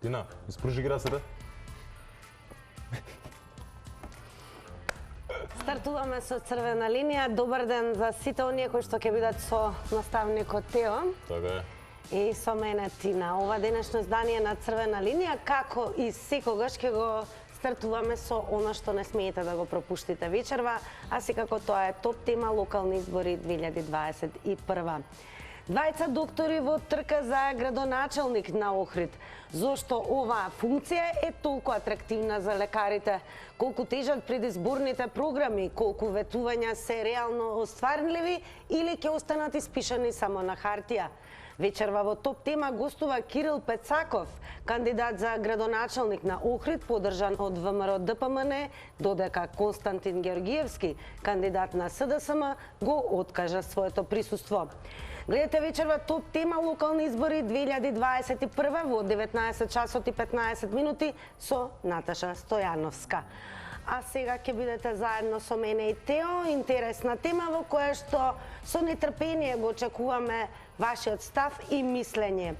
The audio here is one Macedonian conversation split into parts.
Тина, испружи ги рацете. Стартуваме со црвена линија. Добар ден за сите оние кои што ќе бидат со наставникот Тео. Така е. И со мене Тина. Ова денешно издание на црвена линија, како и секогаш ќе го стартуваме со она што не смеете да го пропуштите вечерва, а секако тоа е топ тема локални избори 2021. Двајца доктори во трка за градоначелник на Охрид. Зошто оваа функција е толку атрактивна за лекарите? Колку тежат предизборните програми? Колку ветувања се реално остварливи или ќе останат испишани само на хартија? Вечерва во топ тема гостува Кирил Пецаков, кандидат за градоначелник на Охрид, поддржан од ВМРО ДПМН, додека Константин Георгиевски, кандидат на СДСМ, го откажа своето присуство. Гледате вечерва топ тема локални избори 2021 во 19 часот и 15 минути со Наташа Стојановска. А сега ќе бидете заедно со мене и Тео. Интересна тема во која што со нетрпение го очекуваме вашиот став и мислење.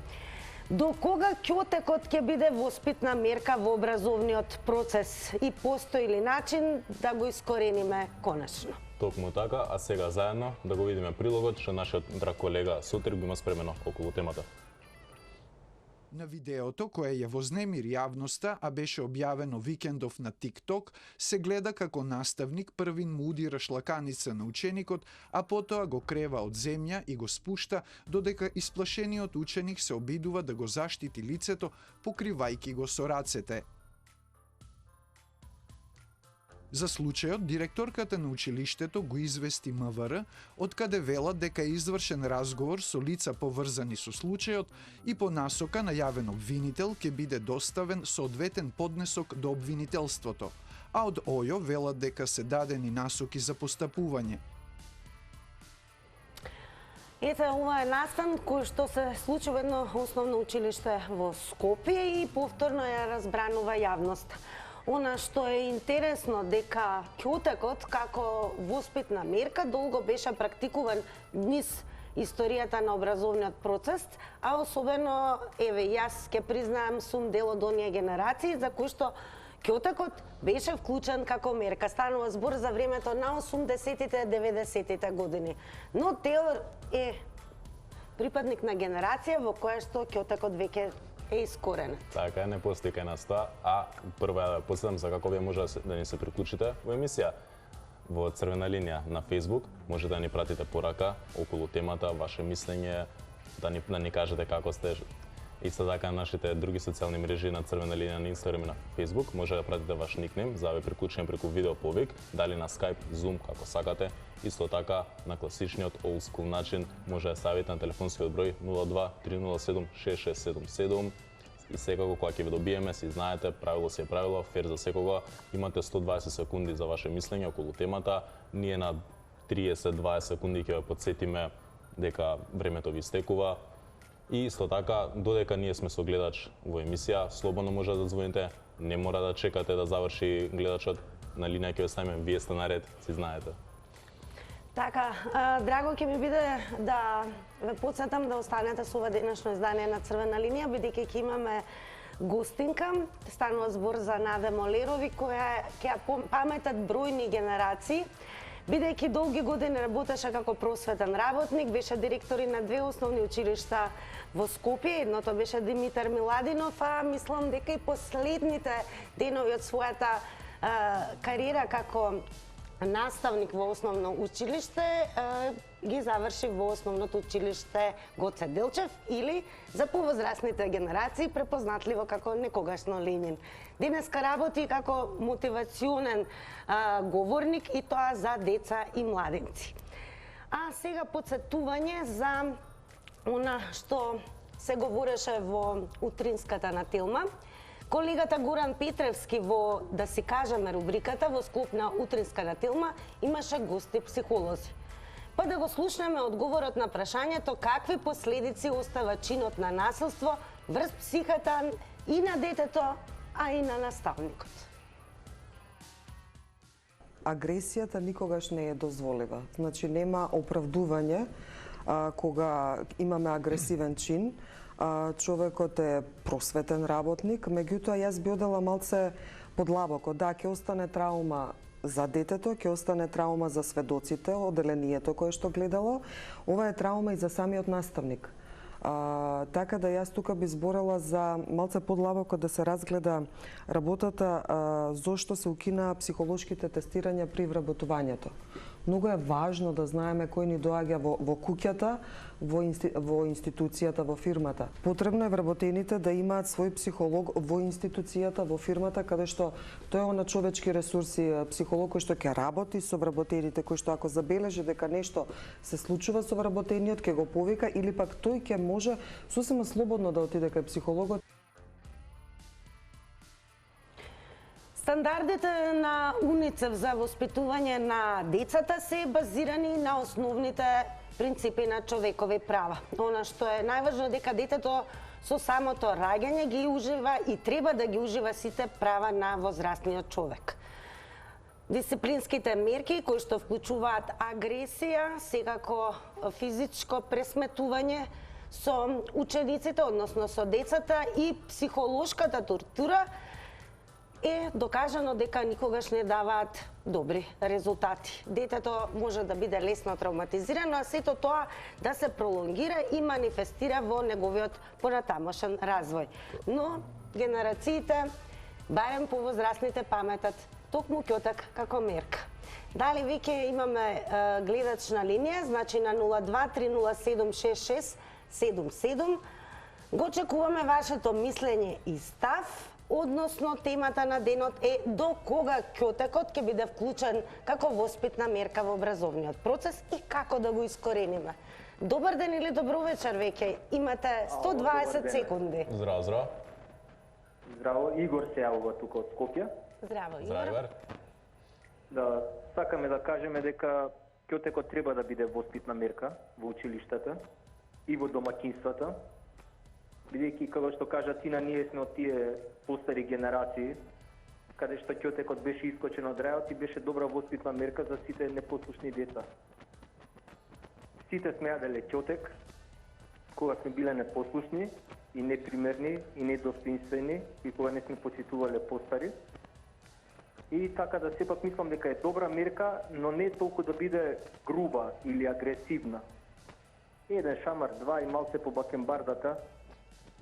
До кога ќотекот ќе биде воспитна мерка во образовниот процес и постои ли начин да го искорениме конечно? Токму така, а сега заедно да го видиме прилогот што нашиот драг колега Сотир го има спремено околу темата. На видеото, кое ја вознемири јавноста, а беше објавено викендов на TikTok, се гледа како наставник првин му удира шлаканица на ученикот, а потоа го крева од земја и го спушта, додека исплашениот ученик се обидува да го заштити лицето, покривајки го со рацете. За случајот, директорката на училиштето го извести МВР, откаде велат дека е извршен разговор со лица поврзани со случајот и по насока на јавен обвинител ќе биде доставен соодветен поднесок до обвинителството, а од ОЈО велат дека се дадени насоки за постапување. Ете, ова е настан кој што се случи во едно основно училиште во Скопје и повторно ја разбранува јавност. Она што е интересно дека ќотекот како воспитна мерка долго беше практикуван низ историјата на образовниот процес, а особено, еве, јас ќе признаам, сум дел од оние генерации за кои што ќотекот беше вклучен како мерка. Станува збор за времето на 80-тите, 90-тите години. Но Тео е припадник на генерација во која што ќотекот веќе е искоренет. Така е, не постои кај нас тоа, а прво да посетам за како вие може да ни се приклучите во емисија во црвена линија на Facebook, може да ни пратите порака околу темата, ваше мислење, да ни кажете како сте. Исто така на нашите други социјални мрежи на црвена линија на Instagram и на Facebook, може да пратите ваш никнем за да ве приклучиме преку видеоповик, дали на Skype, Zoom, како сакате. Исто така на класичниот old school начин може да ставите на телефонскиот број 02 307 6677 и секако кога ќе ве добиеме, си знаете, правило си е правило, фер за секого, имате 120 секунди за ваше мислење околу темата. Ние на 30-20 секунди ќе ве подсетиме дека времето ви истекува. И исто така, додека ние сме со гледач во емисија, слободно може да звоните, не мора да чекате да заврши гледачот, на линија ќе ве ставиме, вие сте наред, си знаете. Така, драго ќе ми биде да ве подсетам да останете со ова денешно издание на црвена линија, бидејќи ќе имаме гостинка. Станува збор за Наде Молерови, која ќе паметат бројни генерации. Бидејќи долги години работеше како просветен работник, беше директор и на две основни училишта во Скопје. Едното беше Димитар Миладинов, а мислам дека и последните денови од својата кариера како наставник во основно училиште ги заврши во основното училиште Гоце Делчев или за повозрастните генерации препознатливо како некогашно Ленин. Денеска работи како мотивационен говорник и тоа за деца и младенци. А сега подсетување за она што се говореше во утринската на Телма. Колегата Горан Петревски во "Да си кажеме" рубриката во склоп на утринска на Телма имаше гости психолози. Па да го слушнеме одговорот на прашањето какви последици остава чинот на насилство врз психата и на детето, а и на наставникот. Агресијата никогаш не е дозволива. Значи нема оправдување кога имаме агресивен чин, човекот е просветен работник, меѓутоа јас би одела малце подлабоко. Да, ќе остане траума за детето, ќе остане траума за сведоците, оделението кое што гледало. Ова е траума и за самиот наставник. Така да јас тука би зборела за малце подлабоко да се разгледа работата зошто се укина психолошките тестирања при вработувањето. Многу е важно да знаеме кој ни доаѓа во куќата, во институцијата, во фирмата. Потребно е вработените да имаат свој психолог во институцијата, во фирмата, каде што тој е на човечки ресурси, психолог кој што ќе работи со вработените, кој што ако забележи дека нешто се случува со вработениот, ќе го повика или пак тој ќе може сосема слободно да отиде кај психологот. Стандардите на УНИЦЕФ за воспитување на децата се базирани на основните принципи на човекови права. Она што е најважно е дека детето со самото раѓање ги ужива и треба да ги ужива сите права на возрастниот човек. Дисциплинските мерки кои што вклучуваат агресија, секако физичко пресметување со учениците, односно со децата и психолошката тортура е докажано дека никогаш не даваат добри резултати. Детето може да биде лесно травматизирано, а сето тоа да се пролонгира и манифестира во неговиот понатамошен развој. Но генерациите, барем повозрастните, паметат токму ќотек како мерка. Дали веќе имаме гледачна линија, значи на 02-307-6677. Го очекуваме вашето мислење и став, односно темата на денот е до кога ќотекот ќе биде вклучен како воспитна мерка во образовниот процес и како да го искорениме. Добар ден или добро вечер веќе. Имате 120 секунди. Здраво, здраво. Здраво, Игор се јавува тука од Скопје. Здраво, Здраво, Игор. Игор. Да, сакаме да кажеме дека ќотекот треба да биде воспитна мерка во училиштата и во домаќинствата, бидејќи како што кажа Тина, ние сме од тие постари генерации, каде што ќотекот беше искочен од рајот и беше добра воспитна мерка за сите непослушни деца. Сите сме јаделе ќотек, кога сме биле непослушни и непримерни и недостоинствени и кога не сме почитувале постари. И така да сепак мислам дека е добра мерка, но не толку да биде груба или агресивна. Еден шамар, два и малце по бакенбардата.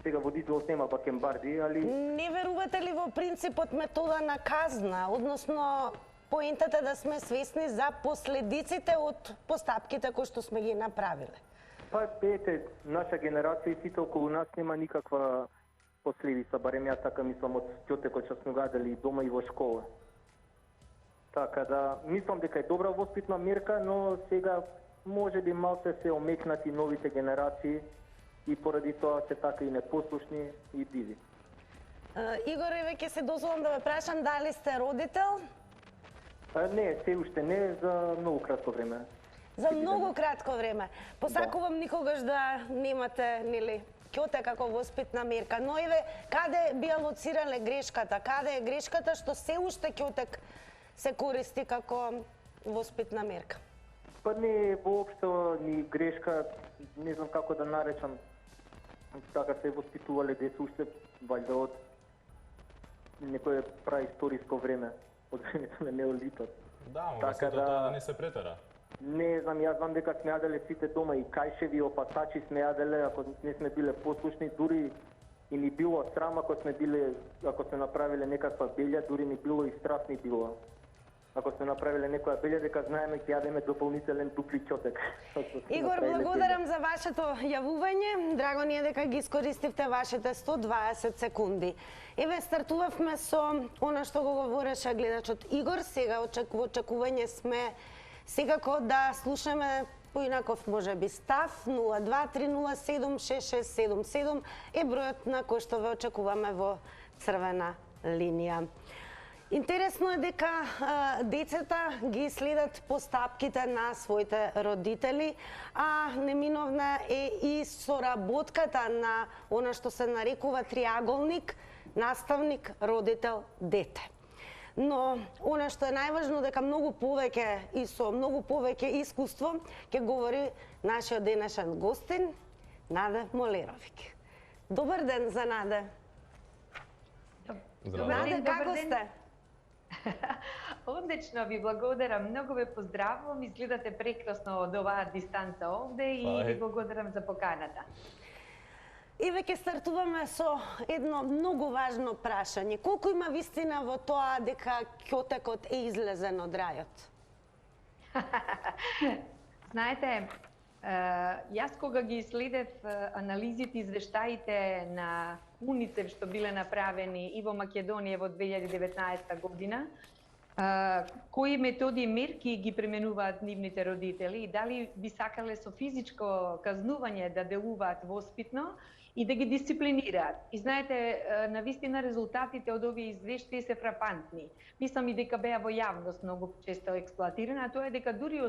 Сега водителот нема бакенбарди, али... Не верувате ли во принципот метода на казна, односно поентата да сме свесни за последиците од постапките кои што сме ги направиле? Па, ете, наша генерација и сите околу нас нема никаква последица, барем јас така мислам од ќотекот што сме гадали и дома и во школа. Така да, мислам дека е добра воспитна мерка, но сега може би малце се омекнати новите генерации и поради тоа се така и непослушни и диви. Игор, веќе се дозволам да ве прашам дали сте родител? Не, се уште не, за многу кратко време. За многу кратко време. Посакувам никогаш да немате, нели, ќотек како воспитна мерка. Но еве, каде би алоцирале грешката? Каде е грешката што се уште ќотек се користи како воспитна мерка? Па не воопшто ни грешка, не знам како да наречам. Така се воспитувале деца уште вајда од некое праисториско време, од времето на неолитот. Да, но Така така да не се претера. Не знам, јас знам дека сме јаделе сите дома и кајшеви, опасачи сме јаделе, ако не сме биле послушни, дури и ни било срам ако сме направиле некаква белја, дури ни било и страх ни било. Ако сме направиле некоја белја, дека знаеме ќе јадеме дополнителен дупли ќотек. Игор, благодарам за вашето јавување. Драго ни е дека ги искористивте вашите 120 секунди. Еве, стартувавме со она што го говореше гледачот Игор. Сега во очекување сме секако да слушаме поинаков можеби став. 02-307-6677 е бројот на кој што ве очекуваме во црвена линија. Интересно е дека децата ги следат постапките на своите родители, а неминовна е и соработката на она што се нарекува триаголник, наставник, родител, дете. Но она што е најважно дека многу повеќе и со многу повеќе искуство ќе говори нашиот денешен гостин Наде Молеровиќ. Добар ден за Наде. Здраво. Наде, како сте? Одлично, ви благодарам. Многу ве поздравувам. Изгледате прекрасно од оваа дистанца овде и ви благодарам за поканата. И веќе стартуваме со едно многу важно прашање. Колку има вистина во тоа дека ќотекот е излезен од рајот? Знаете, јас кога ги следев анализите, извештаите на УНИЦЕФ што биле направени и во Македонија во 2019 година, кои методи и мерки ги применуваат нивните родители и дали би сакале со физичко казнување да делуваат воспитно и да ги дисциплинираат. И знаете, навистина резултатите од овие извештаи се фрапантни. Мислам и дека беа во јавност многу често експлоатирана, а тоа е дека дури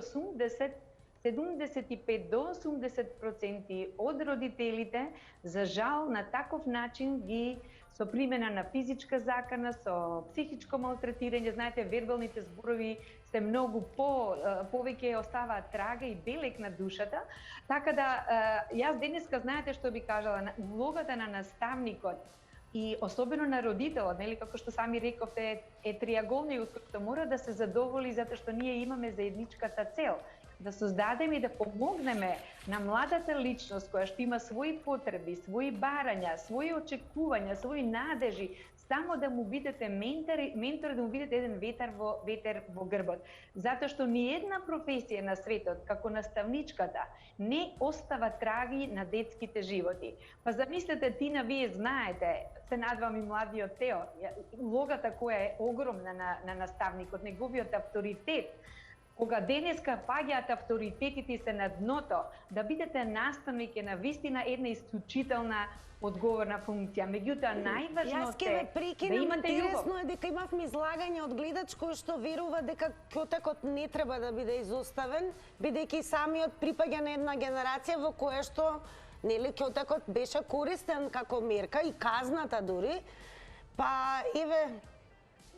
75 до 80% од родителите, за жал, на таков начин ги со примена на физичка закана, со психичко малтретирање, знаете, вербалните зборови се многу повеќе оставаат трага и белег на душата. Така да, јас денеска, знаете што би кажала, улогата на наставникот и особено на родителот, нели, како што сами рековте, е триаголниот кој што мора да се задоволи затоа што ние имаме заедничката цел да создадеме и да помогнеме на младата личност која што има своји потреби, своји барања, своји очекувања, своји надежи, само да му бидете ментор, да му бидете еден ветер во грбот. Затоа што ни една професија на светот, како наставничката, не остава траги на детските животи. Па замислете, Тина, вие знаете, се надвам и младиот Тео, улогата која е огромна на наставникот, неговиот авторитет. Кога денеска паѓаат авторитетите и се на дното, да бидете наставник е навистина една исклучителна одговорна функција. Меѓутоа, најважното е да имате љубов. Интересно е дека имавме излагање од гледач кој што верува дека ќотекот не треба да биде изоставен, бидејќи самиот припаѓа на една генерација во која што нели ќотекот беше користен како мерка и казната дури. Па еве,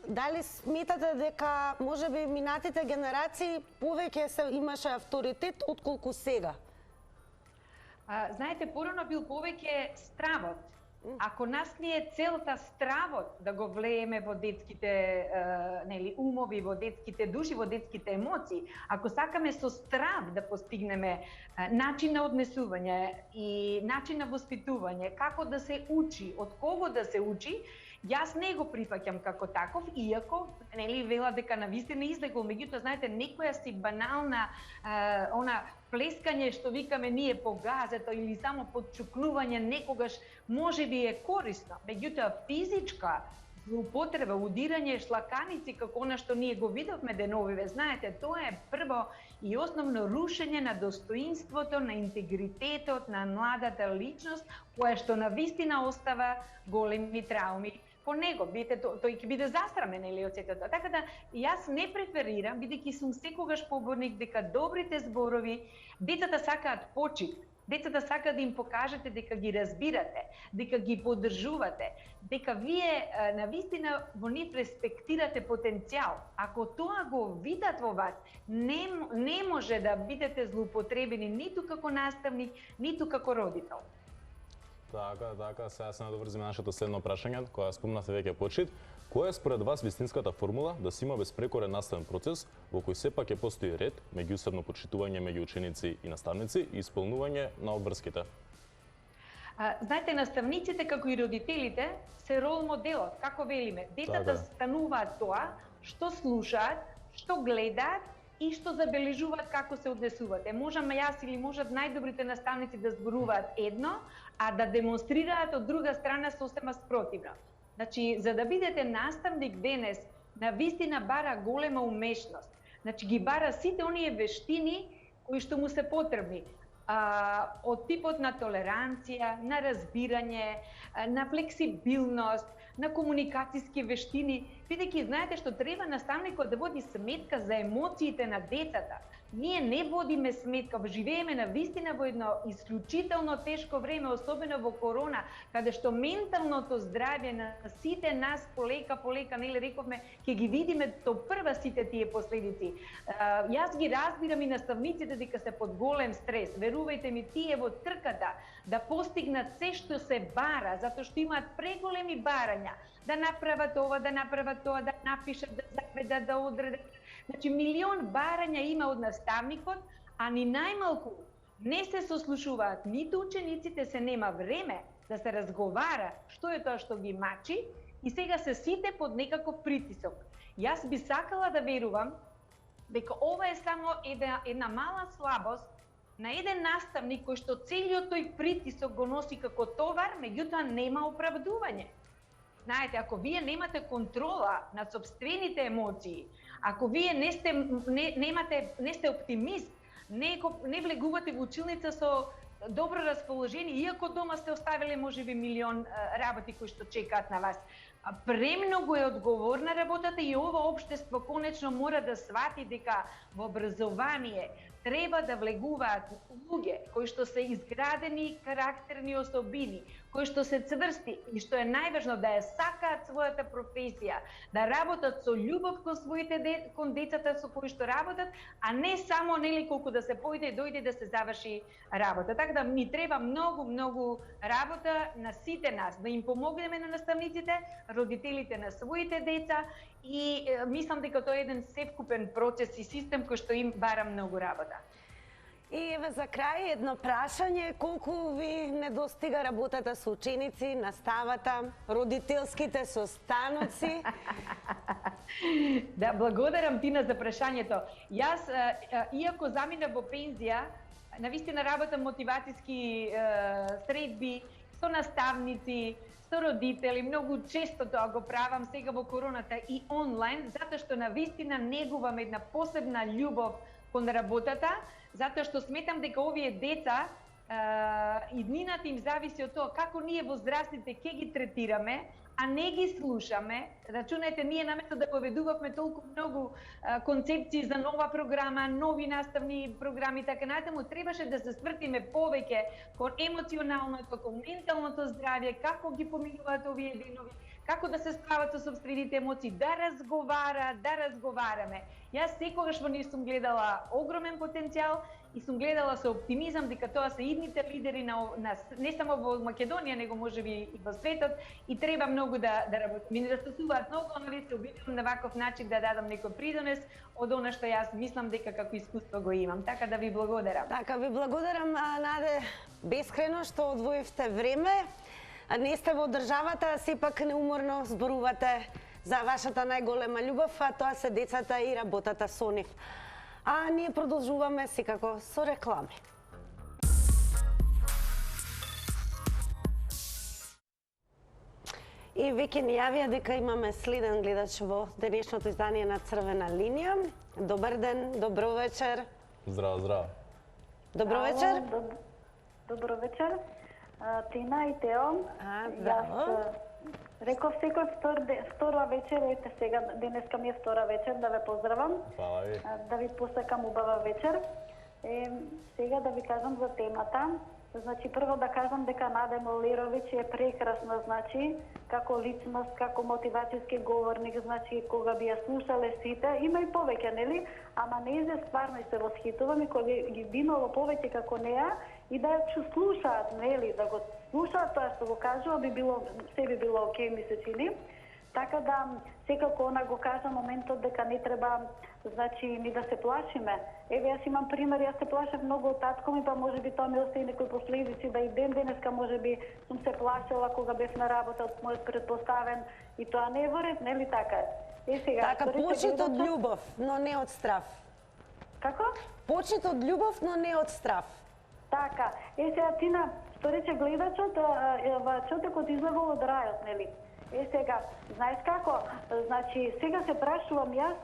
дали сметате дека можеби минатите генерации повеќе имаше авторитет отколку сега? Знаете, порано бил повеќе стравот. Ако нас ни е целта стравот да го влееме во детските умови, во детските души, во детските емоции, ако сакаме со страв да постигнеме начин на однесување и начин на воспитување, како да се учи, од кого да се учи, јас не го прифаќам како таков, иако вела дека навистина излегол, меѓутоа, знаете, некоја си банална плескање што викаме ние по газето или само подчукнување некогаш можеби е корисно, меѓутоа физичка злоупотреба, удирање, шлаканици како она што ние го видовме деновиве, знаете, тоа е прво и основно рушење на достоинството, на интегритетот на младата личност, која што навистина остава големи трауми по него, тој ќе биде засрамен или од сето тоа. Така да јас не преферирам, бидејќи сум секогаш поборник дека добрите зборови, децата сакаат почит, децата сакаат да им покажете дека ги разбирате, дека ги поддржувате, дека вие навистина во нив респектирате потенцијал. Ако тоа го видат во вас, не може да бидете злоупотребени ниту како наставник, ниту како родител. Така, сега се надоврзиме нашето следно прашање, која спомнавте веќе почит. Која е според вас вистинската формула да се има безпрекорен наставен процес во кој сепак ќе постои ред, меѓусебно почитување меѓу ученици и наставници и исполнување на обврските? Знаете, наставниците како и родителите се рол моделот, како велиме. Децата стануваат тоа што слушаат, што гледаат и што забележуваат како се однесуваат. Можам јас или можат најдобрите наставници да зборуваат едно, а да демонстрираат од друга страна сосема спротивно. Значи, за да бидете наставник денес, навистина бара голема умешност. Значи, ги бара сите оние вештини кои што му се потребни. Од типот на толеранција, на разбирање, на флексибилност, на комуникацијски вештини, Бидејќи знаете што треба наставникот да води сметка за емоциите на децата. Ние не водиме сметка, живееме на вистина во едно исклучително тешко време, особено во корона, каде што менталното здравје на сите нас полека, нели рековме, ќе ги видиме до прва сите тие последици. Јас ги разбирам и наставниците дека се под голем стрес. Верувајте ми, тие во трката да постигнат се што се бара, затоа што имаат преголеми барања, да направат ова, да направат тоа, да напишат, да заведат, да одредат. Значи, милион барања има од наставникот, а ни најмалку не се сослушуваат ниту учениците, се нема време да се разговара што е тоа што ги мачи и сега се сите под некаков притисок. Јас би сакала да верувам дека ова е само една мала слабост на еден наставник кој што целиот тој притисок го носи како товар, меѓутоа нема оправдување. Знаете, ако вие немате контрола над собствените емоции, ако вие не сте оптимист, не влегувате во училница со добро расположение, иако дома сте оставиле можеби милион работи кои што чекаат на вас. Премногу е одговорна работата и ова општество конечно мора да свати дека во образование треба да влегуваат луѓе кои што се изградени карактерни особини, кои што се цврсти и што е најважно да ја сакаат својата професија, да работат со љубов кон децата со кои што работат, а не само нели колку да се дојде да се заврши работа. Така да ни треба многу работа на сите нас, да им помогнеме на наставниците, родителите на своите деца и мислам дека тоа е еден севкупен процес и систем кој што им бара многу работа. И еве за крај едно прашање, колку ви недостига работата со ученици, наставата, родителските состаноци? Да, благодарам Тина за прашањето. Јас, иако заминав во пензија, навистина работам мотивацијски средби со наставници, со родители, многу често тоа го правам сега во короната и онлайн, затоа што навистина негувам една посебна љубов кон работата, затоа што сметам дека овие деца иднината им зависи од тоа како ние возрастните ќе ги третираме, а не ги слушаме. Рачунајте, ние наместо да поведувавме толку многу концепции за нова програма, нови наставни програми, така натаму, требаше да се свртиме повеќе кон емоционалното, кон менталното здравје, како ги поминуваат овие денови, како да се справат со собствените емоции, да разговараме. Јас секогаш во нив сум гледала огромен потенцијал и сум гледала со оптимизам дека тоа се идните лидери не само во Македонија, него можеби и во светот и треба многу да работат. Ми недостасуваат многу, но се обидувам на ваков начин да дадам некој придонес од она што јас мислам дека како искуство го имам. Така да ви благодарам. Така ви благодарам, Наде, бескрено што одвоивте време. Не сте во државата, сепак неуморно зборувате за вашата најголема љубов, а тоа се децата и работата со нив. А ние продолжуваме секако со реклами. И веќе ни јавија дека имаме следен гледач во денешното издание на Црвена линија. Добар ден, добро вечер. Здраво. Добро вечер. Добро вечер. Тина и Тео. Здраво. Реков секој втора вечер, ете сега, денеска ми е втора вечер, да ве поздравам. Фала ви. Да ви посакам убава вечер. Сега да ви кажам за темата. Значи, прво да кажам дека Наде Молировиќ е прекрасна, значи, како личност, како мотивацијски говорник, значи, кога би ја слушале сите, има и повеќе, нели? Ама нејзе стварно и се восхитувам и кога ги би имало повеќе како неа и да ја слушаат, нели? Да го слушаат тоа што го кажува, се би било окей, ми се чини. Така да, секако она го кажа моментот дека не треба, значи, ни да се плашиме. Еве, јас имам пример, јас се плашев многу од татко ми, па можеби тоа ми остаи некои последици, да и денеска можеби сум се плашела кога бев на работа од мојот предпоставен и тоа не е во ред, нели така? Сега, така, почит од љубов, но не од страв. Како? Почит од љубов, но не од страв. Така, сега Тина, што рече гледачот, човекот излегол од рајот, нели? Сега, знаеш како? Значи, сега се прашувам јас,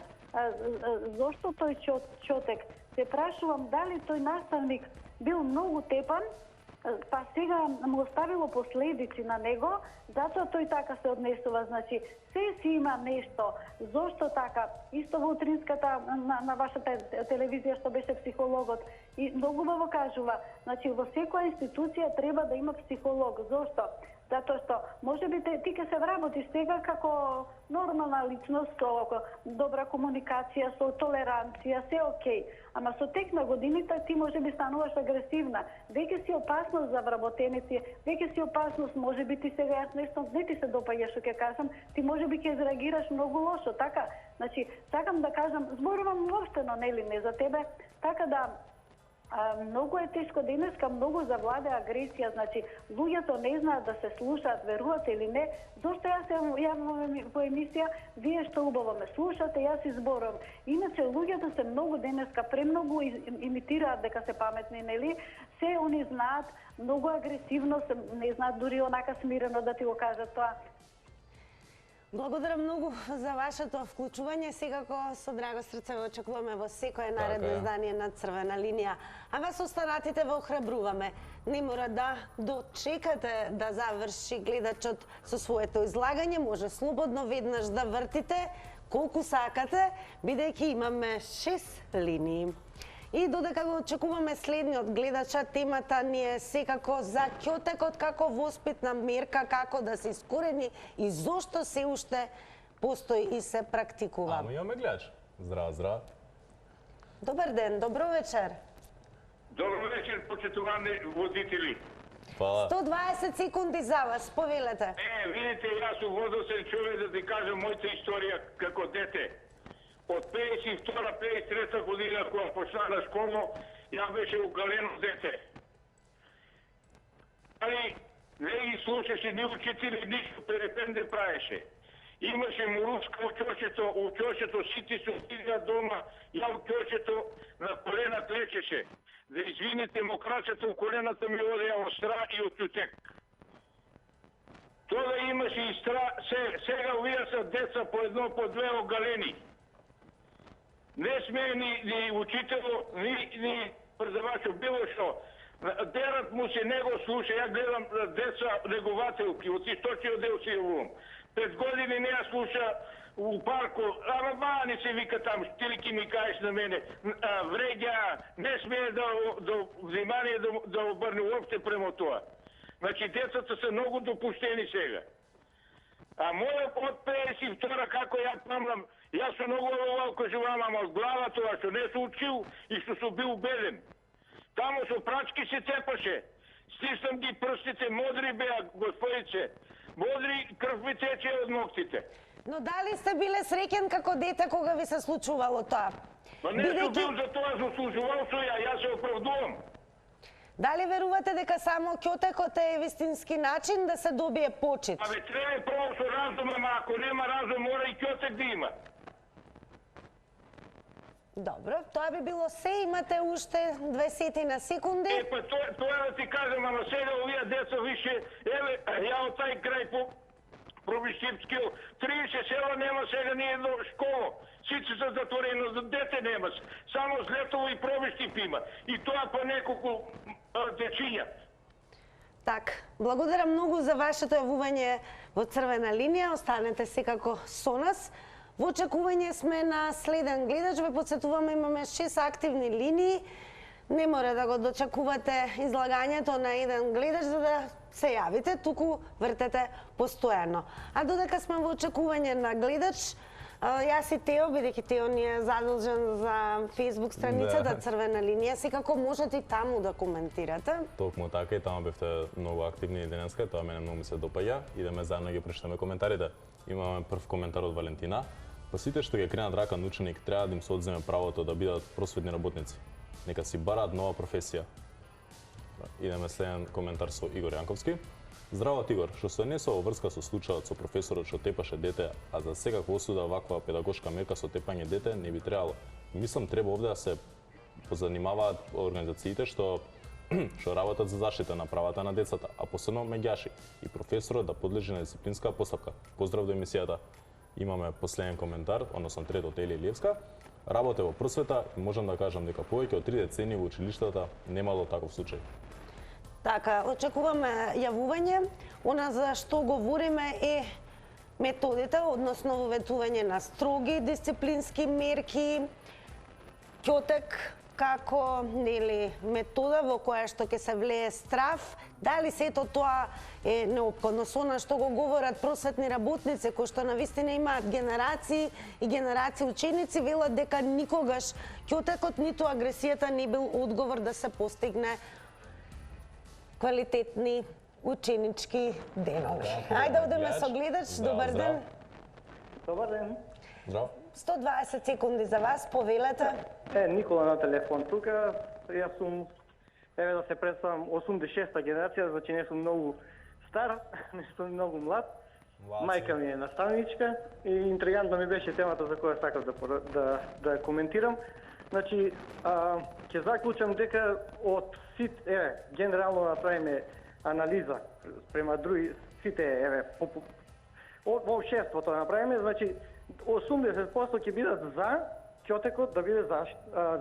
зошто тој човек? Се прашувам дали тој наставник бил многу тепан, па сега му оставило последици на него, затоа тој така се однесува. Значи, се си има нешто. Зошто така? Исто во утринската на вашата телевизија што беше психологот и многу убаво кажува, значи во секоја институција треба да има психолог. Зошто? Затоа што можеби ти ќе се вработиш сега како нормална личност, со добра комуникација, со толеранција, се окей. Ама со тек на годините ти можеби стануваш агресивна. Веќе си опасност за вработеници, веќе си опасност, можеби ти сега јас нешто не ти се допаѓа што ќе кажам, ти можеби ќе изреагираш многу лошо, така? Значи, сакам да кажам, зборувам воопштено, нели не за тебе, така да многу е тешко денеска, многу завладе агресија, значи луѓето не знаат да се слушаат, верувате или не. Зошто јас се јавувам во емисија, вие што убаво ме слушате, јас изборувам. Иначе луѓето се многу денеска премногу имитираат дека се паметни, нели? Се они знаат, многу агресивно се, не знаат дури онака смирено да ти го кажат тоа. Благодарам многу за вашето вклучување. Секако со драго срце ве очекуваме во секое наредно издание на Црвена линија. А вас останатите ве охрабруваме. Не мора да дочекате да заврши гледачот со своето излагање. Може слободно веднаш да вртите колку сакате, бидејќи имаме 6 линии. И додека го очекуваме следниот гледача, темата ни е секако за ќотекот како воспитна мерка, како да се искорени и зошто се уште постои и се практикува. Ама имаме гледач. Здраво, здраво. Добар ден, добро вечер. Добро вечер, почитувани водители. Фала. 120 секунди за вас, повелете. Видите, јас уводосен човек да ти кажам мојата историја како дете. Од 52-53 година, кога почна на школно, ја беше угалено дете. Али не ги слушаше ни учители, ништо перепен не правеше. Имаше морушка у ќошето, сите се отидеа дома, ја у ќошето на колена клечеше. Да извините, мокрачето у колената ми одеја остра и од тютек. Тоа имаше и стра, сега овие са деца по едно, по две огалени. Не смее ни учитело, ни предавачо, било што. Дерат му се не го слуша, ја гледам деца негователки, од источниот дел си јавувам. 5 години не ја слуша у парку, ама бани се вика там, ти ли ки ми кажеш на мене, вреѓа, не смее да внимание да обрне уопште према тоа. Значи децата се многу допуштени сега. А мојот од 52 како ја памнам, јас сум многу овалко живам, ама од глава тоа што не се учил и што сум бил беден. Тамо со прачки се цепаше. Стиснам ги прстите, модри беа, господице. Модри, крв ми тече од ноктите. Но дали сте биле среќен како дете кога ви се случувало тоа? Ма не сум бил за тоа заслужувал со јас се оправдувам. Дали верувате дека само ќотекот е вистински начин да се добие почит? Абе, треба прво со разум, ама ако нема разум, мора и ќотек да има. Добро, тоа би било се, имате уште 20 секунди. Па тоа да ти кажам, ама сега овие деца више, еве, ја од тај крај по Пробиштипски, 30 села нема сега ни едно школо. Сите се затворено, дете нема. Само Злетово и Пробиштип има. И тоа по неколку дечиња. Так, благодарам многу за вашето јавување во Црвена линија. Останете секако со нас. Во очекување сме на следен гледач. Ве потсетуваме, имаме 6 активни линии. Не мора да го дочекувате излагањето на еден гледач за да се јавите, туку вртете постојано. А додека сме во очекување на гледач, јас и Тео, бидејќи Тео ни е задолжен за Facebook страницата Црвена линија, секако можете и таму да коментирате. Токму така и таму бевте многу активни и денеска, тоа мене многу ми се допаѓа. Идеме заедно ги прочитаме коментарите. Имаме прв коментар од Валентина. Па сите што ги кренат рака на ученик треба да им се одземе правото да бидат просветни работници. Нека си бараат нова професија. Идеме следен коментар со Игор Јанковски. Здраво, Игор, што се однесува во врска со случајот со професорот што тепаше дете, а за секаква осуда ваква педагошка мерка со тепање дете не би требало. Мислам треба овде да се позанимаваат организациите што работат за заштита на правата на децата, а посебно меѓаши и професорот да подлежи на дисциплинска постапка. Поздрав до емисијата. Имаме последен коментар, односно трет од Ели Илиевска. Работе во просвета и можам да кажам дека повеќе од 3 децени во училиштата немало таков случај. Така, очекуваме јавување. Она за што говориме е методите, односно воветување на строги дисциплински мерки, ќотек како нели метода во која што ќе се влее страв. Дали сето тоа е неопходно? Со она што го говорат просветни работници кои што навистина имаат генерации и генерации ученици, велат дека никогаш ќотекот ниту агресијата не бил одговор да се постигне квалитетни ученички денови. Ајде одеме со гледач. Добар ден. Добар ден. Здраво. 120 секунди за вас, повелете. Никола на телефон тука. Јас сум, еве да се представам, 86-та генерација, значи не сум многу стар, не сум многу млад. Мајка ми е наставничка и интригантно ми беше темата за која сакав да коментирам. Значи, ќе заклучам дека од сите, генерално направиме анализа према други сите, во обществото направиме, значи 80% ќе бидат за ќотекот да биде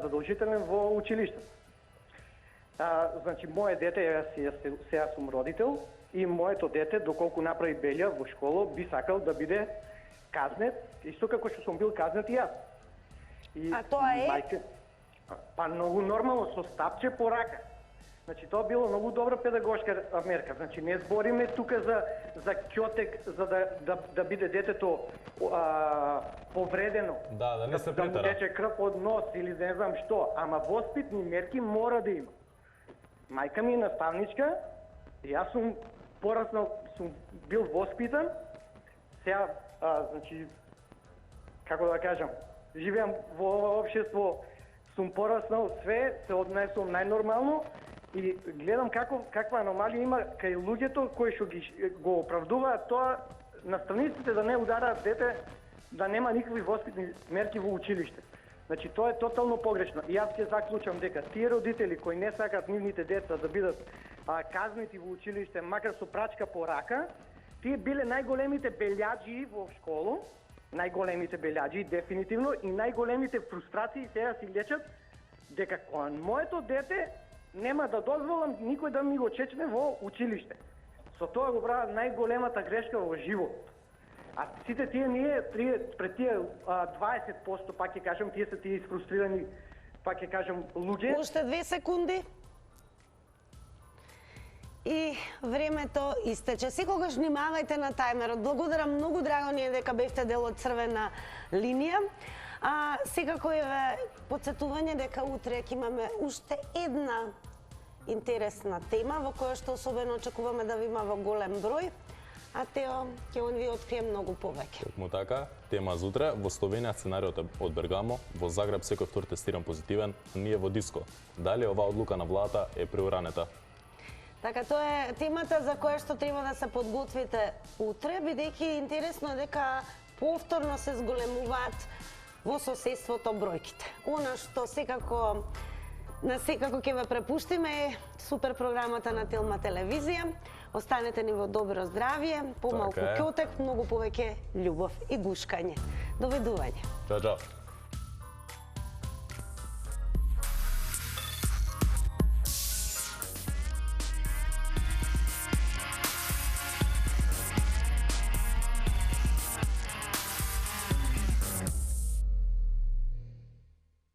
задолжителен во училиште. Значи, моје дете, сега сум родител, и моето дете, доколку направи белја во школа, би сакал да биде казнет, исто како што сум бил казнет и јас. А тоа е? Мајка, па многу нормално, со стапче по рака. Значи, тоа било многу добра педагошка мерка. Значи, не збориме тука за ќотек, за да биде детето повредено. Да не се Да му претера. тече крв од нос или не знам што. Ама воспитни мерки мора да има. Мајка ми е наставничка, јас сум пораснал, сум бил воспитан. Сега, значи, како да кажам, живеам во општество, сум пораснал, све се однесувам најнормално и гледам каква аномалија има кај луѓето кои што го оправдуваат тоа наставниците да не удараат дете, да нема никакви воспитни мерки во училиште. Значи тоа е тотално погрешно. И јас ќе заклучам дека тие родители кои не сакаат нивните деца да бидат казнети во училиште, макар со прачка по рака, тие биле најголемите белјаджи во школа, најголемите белјаджи дефинитивно и најголемите фрустрации сега си лечат дека кон моето дете нема да дозволам никој да ми го чечне во училиште. Со тоа го прават најголемата грешка во живот. А сите тие пред тие 20%, пак ќе кажам, тие се тие изфрустрирани, пак ќе кажам, луѓе. Уште 2 секунди. И времето истече. Секогаш внимавајте на тајмерот. Благодарам многу, драго ни е дека бевте дел од Црвена линија. Секако е подсетување дека утре ќе имаме уште една интересна тема во која што особено очекуваме да ви има во голем број. А Тео ќе ви открие многу повеќе. Токму така, тема за утре. Во Словенија сценариот е од Бергамо, во Загреб секој втор тестиран позитивен, ние во Диско. Дали оваа одлука на владата е преуранета? Така, тоа е темата за која што треба да се подготвите утре, бидејќи интересно е дека повторно се зголемуваат во соседството бројките. Она што секако ќе ве препуштиме е супер програмата на Телма телевизија. Останете ни во добро здравје, помалку ќотек, многу повеќе љубов и гушкање. Довидување. Чао, чао.